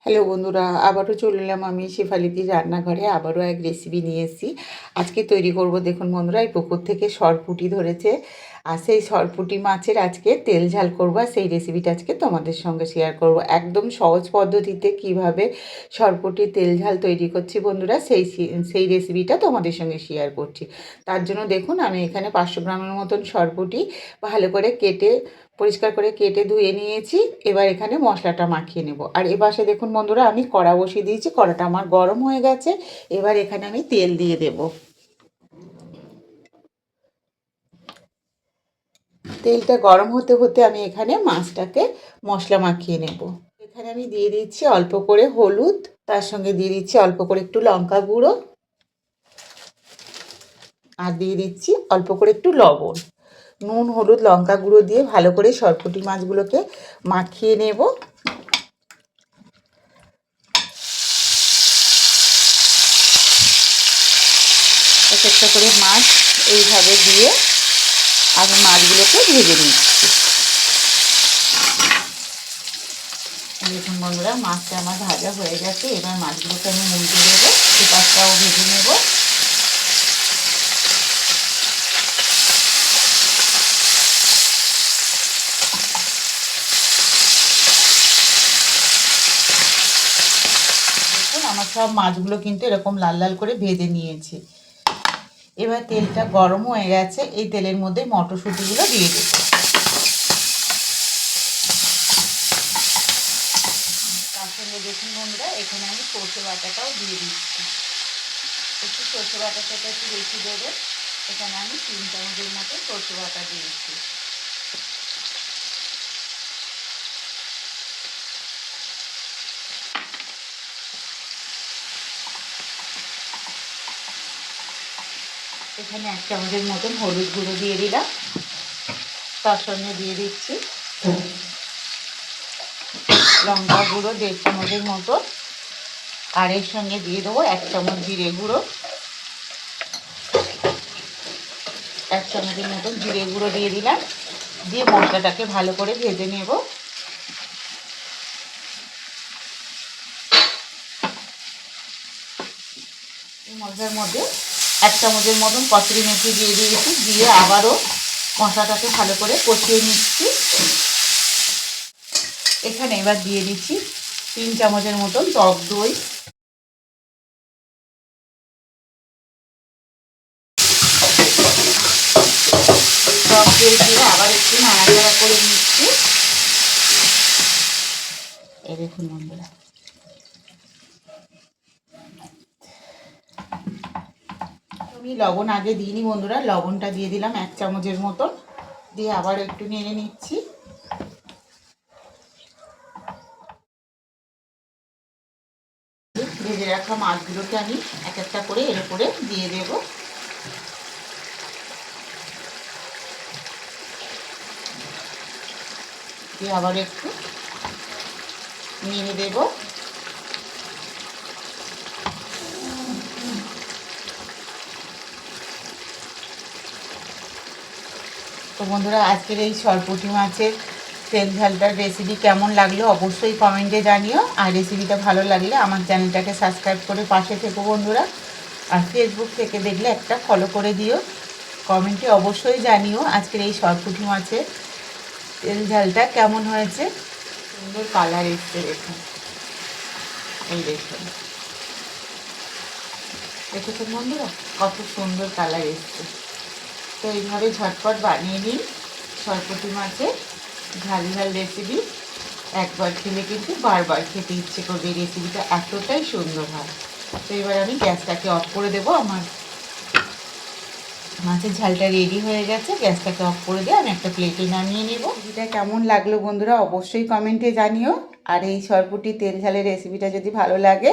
Hello বন্ধুরা, আবারও চলে এলাম আমি শেফালিদির রান্নাঘরে। আবারও এক রেসিপি নিয়ে এসেছি। আজকে তৈরি করব, দেখুন বন্ধুরা, এই পুকুর থেকে সরপুঁটি ধরেছে, আর সেই সরপুঁটি মাছের আজকে তেল ঝাল করবো। আর সেই রেসিপিটা আজকে তোমাদের সঙ্গে শেয়ার করব। একদম সহজ পদ্ধতিতে কিভাবে সরপুঁটির তেল ঝাল তৈরি করছি বন্ধুরা, সেই রেসিপিটা তোমাদের সঙ্গে শেয়ার করছি। তার জন্য দেখুন, আমি এখানে 500 গ্রামের মতন সরপুঁটি ভালো করে পরিষ্কার করে কেটে ধুয়ে নিয়েছি। এবার এখানে মশলাটা মাখিয়ে নেব। আর এপাশে দেখুন বন্ধুরা, আমি কড়া বসিয়ে দিয়েছি, কড়াটা আমার গরম হয়ে গেছে। এবার এখানে আমি তেল দিয়ে দেব। তেলটা গরম হতে হতে আমি এখানে মাছটাকে মশলা মাখিয়ে নেব। এখানে আমি দিয়ে দিচ্ছি অল্প করে হলুদ, তার সঙ্গে দিয়ে দিচ্ছি অল্প করে একটু লঙ্কা গুঁড়ো, আর দিয়ে দিচ্ছি অল্প করে একটু লবণ। নুন, হলুদ, লঙ্কা গুঁড়ো দিয়ে ভালো করে সরপুঁটি মাছগুলোকে মাখিয়ে নেব। এক একটা করে মাছ এইভাবে দিয়ে আমি মাছগুলোকে ভেজে নিচ্ছি। দেখুন বন্ধুরা, মাছটা আমার ভাজা হয়ে গেছে। এবার মাছগুলোকে আমি উল্টে দেবো, এই পাশটাও ভেজে নেব। দেখুন, আমার সব মাছগুলো কিন্তু এরকম লাল লাল করে ভেজে নিয়েছি। এবার তেলটা গরম হয়ে গেছে, এই তেলের মধ্যে মটরশুঁটিগুলো দিয়ে দেবো। তার সঙ্গে দেখুন বন্ধুরা, এখানে আমি সর্ষে বাটাটাও দিয়ে দিচ্ছি। একটু সর্ষে বাটাটা একটু বেশি দেবে। এখানে আমি 3 চামচের মতো সর্ষে বাটা দিয়েছি। এখানে 1 চামচের মতন হলুদ গুঁড়ো দিয়ে দিলাম। তার সঙ্গে দিয়ে দিচ্ছি লঙ্কা গুঁড়ো 1.5 চামচের মতো, আর এর সঙ্গে দিয়ে দেবো 1 চামচ জিরে গুঁড়ো। 1 চামচের মতন জিরে গুঁড়ো দিয়ে দিলাম। দিয়ে মশলাটাকে ভালো করে ভেজে নেব। এই মশলার মধ্যে 1 চামচের মতন কসুরি মেথি দিয়ে দিয়েছি। দিয়ে আবারও মশলাটাকে ভালো করে কষিয়ে নিচ্ছি। এখানে এবার দিয়ে দিচ্ছি 3 চামচের মতন টক দই। টক দই দিয়ে আবার একটু নাড়াচাড়া করে নিচ্ছি। এই দেখুন বন্ধুরা, আমি লবণ আগে দিইনি বন্ধুরা, লবণটা দিয়ে দিলাম 1 চামচের মতন। দিয়ে আবার একটু নেড়ে নিচ্ছি। ভেজে রাখা মাছগুলোকে আমি এক একটা করে এর উপরে দিয়ে দেব। দিয়ে আবার একটু নেড়ে দেব। তো বন্ধুরা, আজকের এই সরপুঁটি মাছের তেল ঝালটার রেসিপি কেমন লাগলো অবশ্যই কমেন্টে জানিও। আর রেসিপিটা ভালো লাগলে আমার চ্যানেলটাকে সাবস্ক্রাইব করে পাশে থেকো বন্ধুরা। আর ফেসবুক থেকে দেখলে একটা ফলো করে দিও। কমেন্টে অবশ্যই জানিও আজকের এই সরপুঁটি মাছের তেল ঝালটা কেমন হয়েছে। সুন্দর কালার এসছে দেখুন, এই দেখুন, দেখেছেন বন্ধুরা কত সুন্দর কালার এসছে। তো এইভাবে ঝটপট বানিয়ে নিন সরপুঁটি মাছের ঝাল ঝাল রেসিপি। একবার খেলে কিন্তু বারবার খেতে ইচ্ছে করবে। এই রেসিপিটা এতটাই সুন্দর হয়। তো এবার আমি গ্যাসটাকে অফ করে দেবো। আমার মাছের ঝালটা রেডি হয়ে গেছে। গ্যাসটাকে অফ করে দিয়ে আমি একটা প্লেটে নামিয়ে নেব। এটা কেমন লাগলো বন্ধুরা অবশ্যই কমেন্টে জানিও। আর এই সরপুঁটি তেল ঝালের রেসিপিটা যদি ভালো লাগে,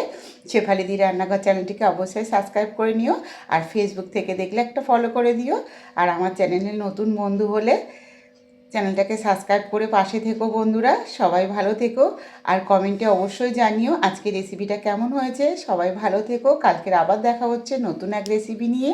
শেফালিদি রান্নাঘর চ্যানেলটিকে অবশ্যই সাবস্ক্রাইব করে নিও। আর ফেসবুক থেকে দেখলে একটা ফলো করে দিও। আর আমার চ্যানেলে নতুন বন্ধু হলে চ্যানেলটাকে সাবস্ক্রাইব করে পাশে থেকো বন্ধুরা। সবাই ভালো থেকো। আর কমেন্টে অবশ্যই জানিও আজকে রেসিপিটা কেমন হয়েছে। সবাই ভালো থেকো। কালকের আবার দেখা হচ্ছে নতুন এক রেসিপি নিয়ে।